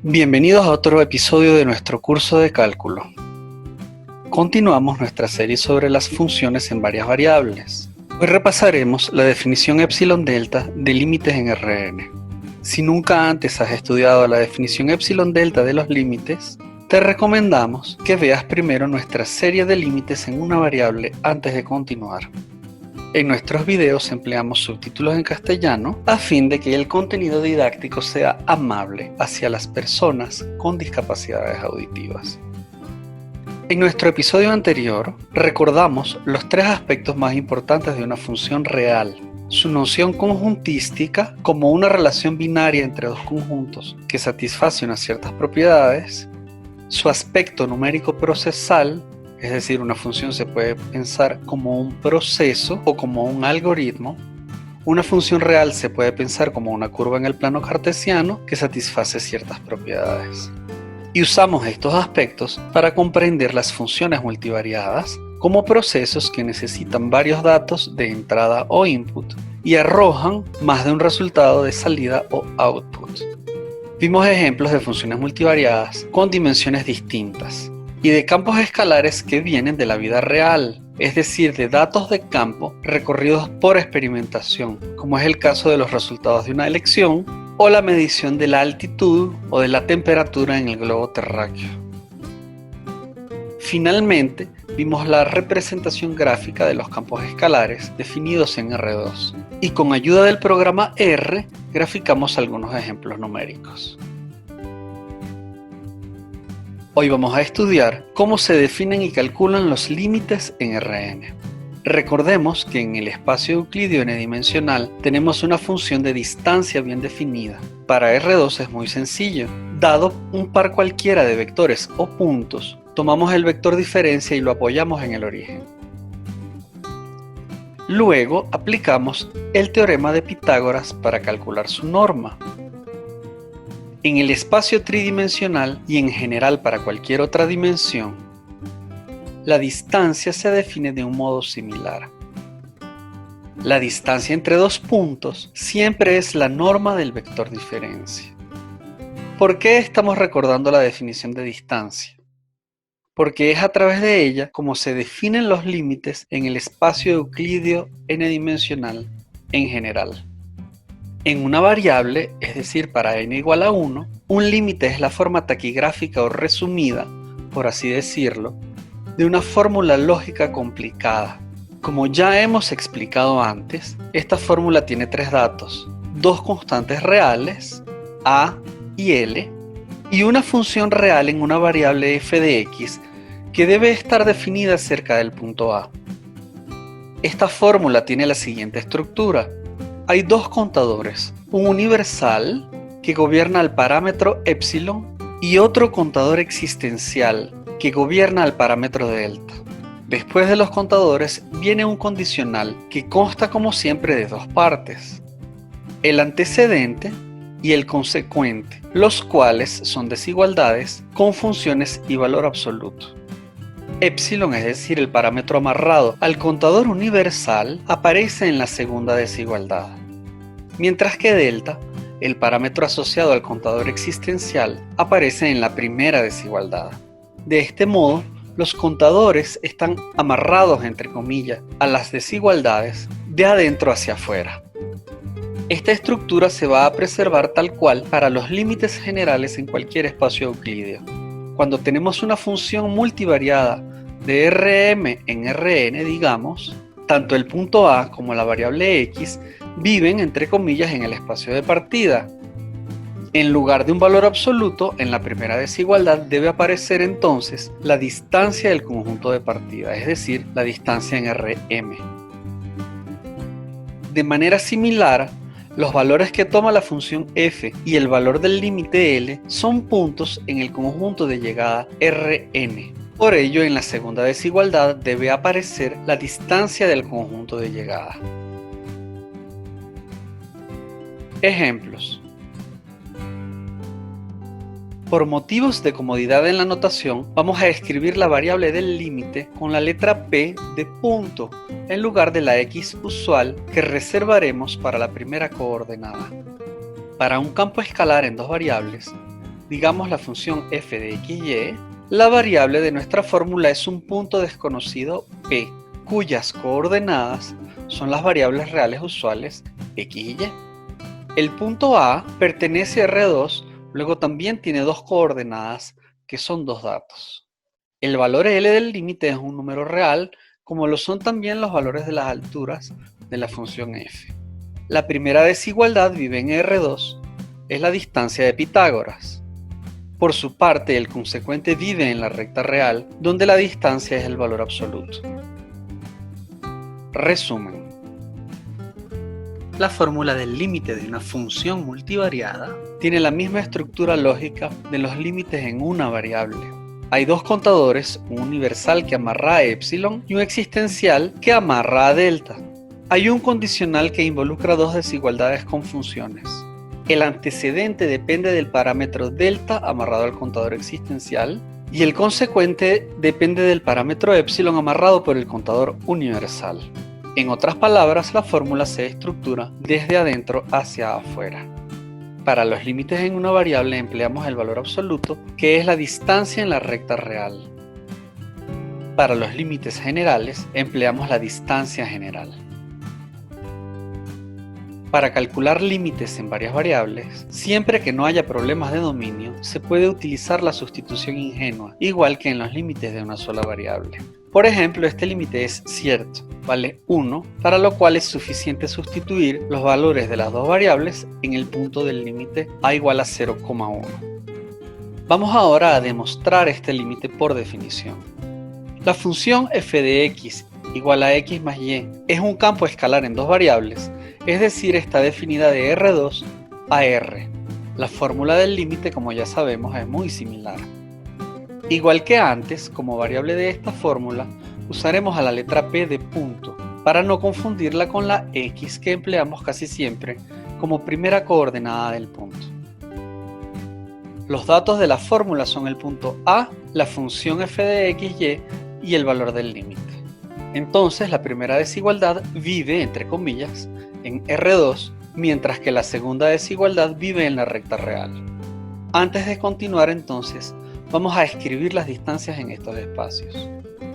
Bienvenidos a otro episodio de nuestro curso de cálculo. Continuamos nuestra serie sobre las funciones en varias variables. Hoy repasaremos la definición epsilon delta de límites en Rn. Si nunca antes has estudiado la definición epsilon delta de los límites, te recomendamos que veas primero nuestra serie de límites en una variable antes de continuar. En nuestros videos empleamos subtítulos en castellano a fin de que el contenido didáctico sea amable hacia las personas con discapacidades auditivas. En nuestro episodio anterior recordamos los tres aspectos más importantes de una función real: su noción conjuntística como una relación binaria entre dos conjuntos que satisface unas ciertas propiedades, su aspecto numérico procesal, es decir, una función se puede pensar como un proceso o como un algoritmo. Una función real se puede pensar como una curva en el plano cartesiano que satisface ciertas propiedades. Y usamos estos aspectos para comprender las funciones multivariadas como procesos que necesitan varios datos de entrada o input y arrojan más de un resultado de salida o output. Vimos ejemplos de funciones multivariadas con dimensiones distintas y de campos escalares que vienen de la vida real, es decir, de datos de campo recorridos por experimentación, como es el caso de los resultados de una elección o la medición de la altitud o de la temperatura en el globo terráqueo. Finalmente, vimos la representación gráfica de los campos escalares definidos en R2 y con ayuda del programa R graficamos algunos ejemplos numéricos. Hoy vamos a estudiar cómo se definen y calculan los límites en Rn. Recordemos que en el espacio euclidio n-dimensional tenemos una función de distancia bien definida. Para R2 es muy sencillo. Dado un par cualquiera de vectores o puntos, tomamos el vector diferencia y lo apoyamos en el origen. Luego aplicamos el teorema de Pitágoras para calcular su norma. En el espacio tridimensional y en general para cualquier otra dimensión, la distancia se define de un modo similar. La distancia entre dos puntos siempre es la norma del vector diferencia. ¿Por qué estamos recordando la definición de distancia? Porque es a través de ella como se definen los límites en el espacio euclidio n-dimensional en general. En una variable, es decir, para n igual a 1, un límite es la forma taquigráfica o resumida, por así decirlo, de una fórmula lógica complicada. Como ya hemos explicado antes, esta fórmula tiene tres datos: dos constantes reales, a y l, y una función real en una variable f de x que debe estar definida cerca del punto A. Esta fórmula tiene la siguiente estructura. Hay dos contadores, un universal que gobierna al parámetro epsilon y otro contador existencial que gobierna al parámetro delta. Después de los contadores viene un condicional que consta como siempre de dos partes: el antecedente y el consecuente, los cuales son desigualdades con funciones y valor absoluto. Epsilon, es decir, el parámetro amarrado al contador universal, aparece en la segunda desigualdad, mientras que delta, el parámetro asociado al contador existencial, aparece en la primera desigualdad. De este modo, los contadores están amarrados, entre comillas, a las desigualdades de adentro hacia afuera. Esta estructura se va a preservar tal cual para los límites generales en cualquier espacio euclídeo. Cuando tenemos una función multivariada de Rm en Rn, digamos, tanto el punto A como la variable x viven, entre comillas, en el espacio de partida. En lugar de un valor absoluto, en la primera desigualdad debe aparecer entonces la distancia del conjunto de partida, es decir, la distancia en Rm. De manera similar, los valores que toma la función f y el valor del límite L son puntos en el conjunto de llegada Rn. Por ello, en la segunda desigualdad debe aparecer la distancia del conjunto de llegada. Ejemplos. Por motivos de comodidad en la notación, vamos a escribir la variable del límite con la letra P de punto, en lugar de la X usual que reservaremos para la primera coordenada. Para un campo escalar en dos variables, digamos la función f de xy, la variable de nuestra fórmula es un punto desconocido p, cuyas coordenadas son las variables reales usuales x y y. El punto A pertenece a R2, luego también tiene dos coordenadas que son dos datos. El valor L del límite es un número real, como lo son también los valores de las alturas de la función f. La primera desigualdad vive en R2, es la distancia de Pitágoras. Por su parte, el consecuente vive en la recta real, donde la distancia es el valor absoluto. Resumen. La fórmula del límite de una función multivariada tiene la misma estructura lógica de los límites en una variable. Hay dos contadores, un universal que amarra a epsilon y un existencial que amarra a delta. Hay un condicional que involucra dos desigualdades con funciones. El antecedente depende del parámetro delta amarrado al contador existencial y el consecuente depende del parámetro epsilon amarrado por el contador universal. En otras palabras, la fórmula se estructura desde adentro hacia afuera. Para los límites en una variable empleamos el valor absoluto, que es la distancia en la recta real. Para los límites generales empleamos la distancia general. Para calcular límites en varias variables, siempre que no haya problemas de dominio, se puede utilizar la sustitución ingenua, igual que en los límites de una sola variable. Por ejemplo, este límite es cierto, vale 1, para lo cual es suficiente sustituir los valores de las dos variables en el punto del límite a igual a 0,1. Vamos ahora a demostrar este límite por definición. La función f de x igual a x más y es un campo escalar en dos variables, es decir, está definida de R2 a R. La fórmula del límite, como ya sabemos, es muy similar. Igual que antes, como variable de esta fórmula, usaremos a la letra p de punto, para no confundirla con la x que empleamos casi siempre como primera coordenada del punto. Los datos de la fórmula son el punto A, la función f de xy y el valor del límite. Entonces, la primera desigualdad vive, entre comillas, en R2, mientras que la segunda desigualdad vive en la recta real. Antes de continuar entonces, vamos a escribir las distancias en estos espacios.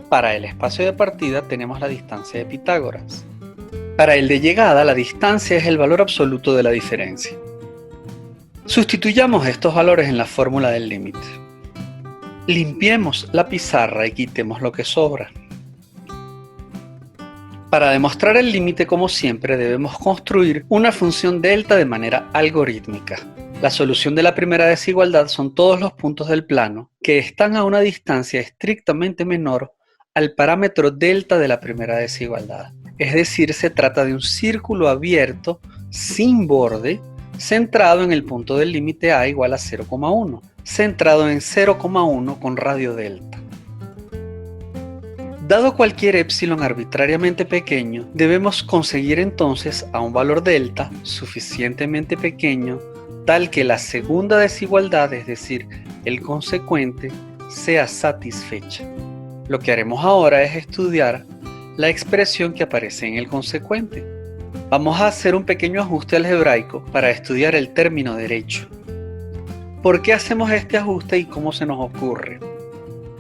Para el espacio de partida tenemos la distancia de Pitágoras. Para el de llegada, la distancia es el valor absoluto de la diferencia. Sustituyamos estos valores en la fórmula del límite. Limpiemos la pizarra y quitemos lo que sobra. Para demostrar el límite, como siempre, debemos construir una función delta de manera algorítmica. La solución de la primera desigualdad son todos los puntos del plano que están a una distancia estrictamente menor al parámetro delta de la primera desigualdad. Es decir, se trata de un círculo abierto, sin borde, centrado en el punto del límite a igual a 0,1, centrado en 0,1 con radio delta. Dado cualquier epsilon arbitrariamente pequeño, debemos conseguir entonces a un valor delta suficientemente pequeño tal que la segunda desigualdad, es decir, el consecuente, sea satisfecha. Lo que haremos ahora es estudiar la expresión que aparece en el consecuente. Vamos a hacer un pequeño ajuste algebraico para estudiar el término derecho. ¿Por qué hacemos este ajuste y cómo se nos ocurre?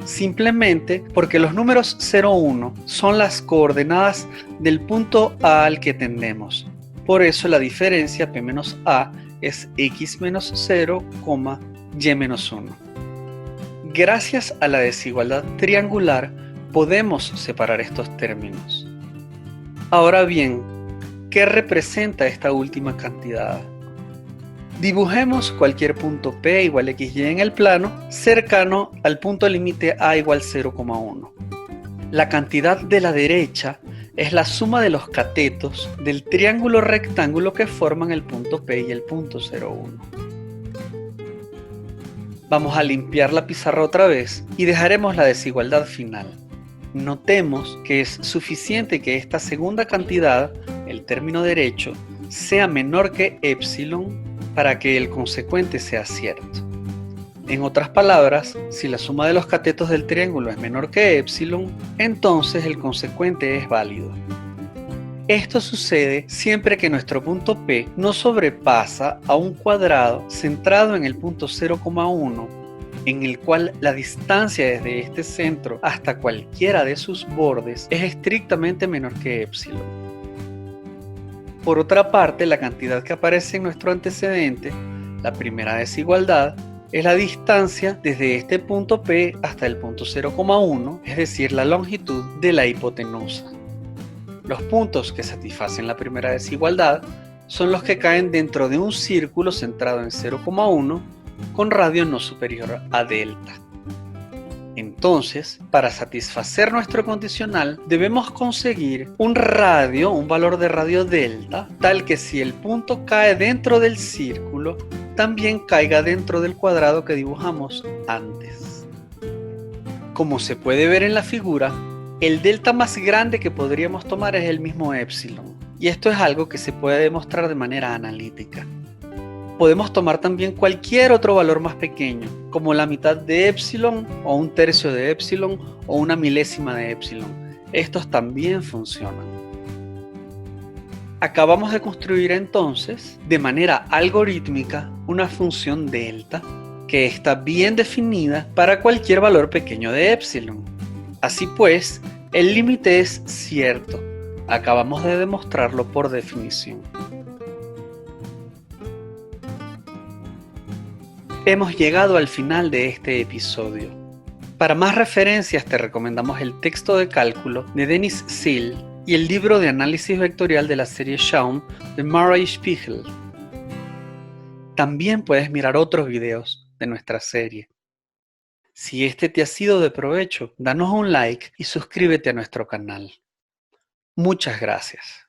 Simplemente porque los números 0, 1 son las coordenadas del punto A al que tendemos. Por eso la diferencia P menos A es x menos 0, y menos 1. Gracias a la desigualdad triangular podemos separar estos términos. Ahora bien, ¿qué representa esta última cantidad? Dibujemos cualquier punto P igual a XY en el plano cercano al punto límite A igual 0,1. La cantidad de la derecha es la suma de los catetos del triángulo rectángulo que forman el punto P y el punto 0,1. Vamos a limpiar la pizarra otra vez y dejaremos la desigualdad final. Notemos que es suficiente que esta segunda cantidad, el término derecho, sea menor que epsilon para que el consecuente sea cierto. En otras palabras, si la suma de los catetos del triángulo es menor que epsilon, entonces el consecuente es válido. Esto sucede siempre que nuestro punto P no sobrepasa a un cuadrado centrado en el punto 0,1, en el cual la distancia desde este centro hasta cualquiera de sus bordes es estrictamente menor que epsilon. Por otra parte, la cantidad que aparece en nuestro antecedente, la primera desigualdad, es la distancia desde este punto P hasta el punto 0,1, es decir, la longitud de la hipotenusa. Los puntos que satisfacen la primera desigualdad son los que caen dentro de un círculo centrado en 0,1 con radio no superior a delta. Entonces, para satisfacer nuestro condicional, debemos conseguir un valor de radio delta, tal que si el punto cae dentro del círculo, también caiga dentro del cuadrado que dibujamos antes. Como se puede ver en la figura, el delta más grande que podríamos tomar es el mismo epsilon, y esto es algo que se puede demostrar de manera analítica. Podemos tomar también cualquier otro valor más pequeño, como la mitad de epsilon, o un tercio de epsilon, o una milésima de epsilon. Estos también funcionan. Acabamos de construir entonces, de manera algorítmica, una función delta, que está bien definida para cualquier valor pequeño de epsilon. Así pues, el límite es cierto. Acabamos de demostrarlo por definición. Hemos llegado al final de este episodio. Para más referencias te recomendamos el texto de cálculo de Dennis Seale y el libro de análisis vectorial de la serie Schaum de Murray Spiegel. También puedes mirar otros videos de nuestra serie. Si este te ha sido de provecho, danos un like y suscríbete a nuestro canal. Muchas gracias.